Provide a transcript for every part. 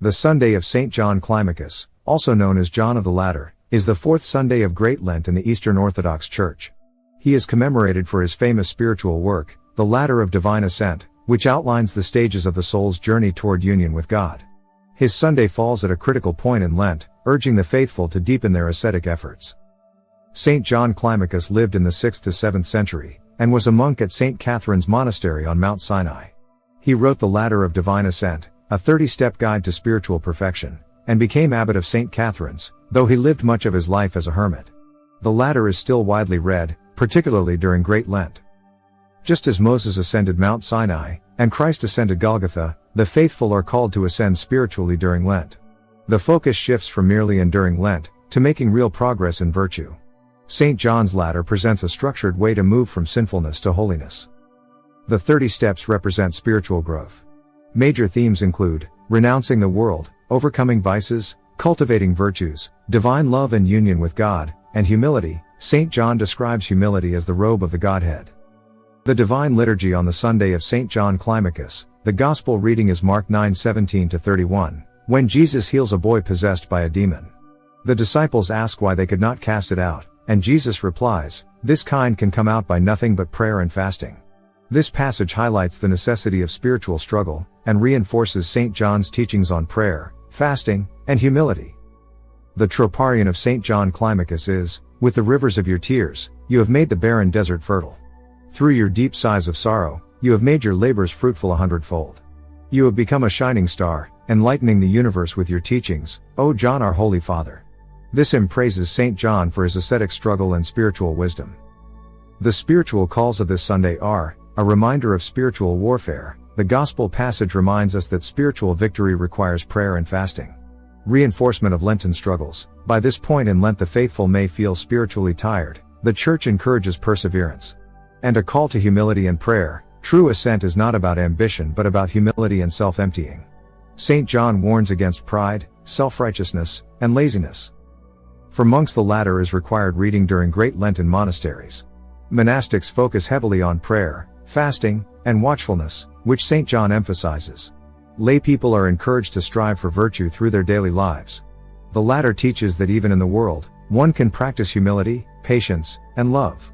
The Sunday of St. John Climacus, also known as John of the Ladder, is the fourth Sunday of Great Lent in the Eastern Orthodox Church. He is commemorated for his famous spiritual work, the Ladder of Divine Ascent, which outlines the stages of the soul's journey toward union with God. His Sunday falls at a critical point in Lent, urging the faithful to deepen their ascetic efforts. St. John Climacus lived in the 6th to 7th century, and was a monk at St. Catherine's Monastery on Mount Sinai. He wrote the Ladder of Divine Ascent, a 30-step guide to spiritual perfection, and became abbot of St. Catherine's, though he lived much of his life as a hermit. The Ladder is still widely read, particularly during Great Lent. Just as Moses ascended Mount Sinai, and Christ ascended Golgotha, the faithful are called to ascend spiritually during Lent. The focus shifts from merely enduring Lent, to making real progress in virtue. St. John's Ladder presents a structured way to move from sinfulness to holiness. The 30 steps represent spiritual growth. Major themes include renouncing the world, overcoming vices, cultivating virtues, divine love and union with God, and humility. St. John describes humility as the robe of the Godhead. The Divine Liturgy on the Sunday of St. John Climacus, the Gospel reading is Mark 9:17-31, when Jesus heals a boy possessed by a demon. The disciples ask why they could not cast it out, and Jesus replies, "This kind can come out by nothing but prayer and fasting." This passage highlights the necessity of spiritual struggle, and reinforces St. John's teachings on prayer, fasting, and humility. The troparion of St. John Climacus is, "With the rivers of your tears, you have made the barren desert fertile. Through your deep sighs of sorrow, you have made your labors fruitful 100-fold. You have become a shining star, enlightening the universe with your teachings, O John our Holy Father." This hymn praises St. John for his ascetic struggle and spiritual wisdom. The spiritual calls of this Sunday are a reminder of spiritual warfare. The Gospel passage reminds us that spiritual victory requires prayer and fasting. Reinforcement of Lenten struggles. By this point in Lent the faithful may feel spiritually tired. The Church encourages perseverance. And a call to humility and prayer. True ascent is not about ambition but about humility and self-emptying. St. John warns against pride, self-righteousness, and laziness. For monks the Ladder is required reading during Great Lent in monasteries. Monastics focus heavily on prayer, fasting, and watchfulness, which St. John emphasizes. Lay people are encouraged to strive for virtue through their daily lives. The Ladder teaches that even in the world, one can practice humility, patience, and love.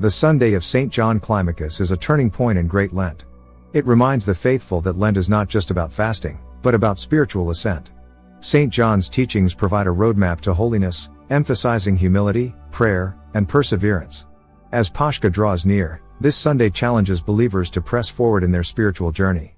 The Sunday of St. John Climacus is a turning point in Great Lent. It reminds the faithful that Lent is not just about fasting, but about spiritual ascent. St. John's teachings provide a roadmap to holiness, emphasizing humility, prayer, and perseverance. As Pascha draws near, this Sunday challenges believers to press forward in their spiritual journey.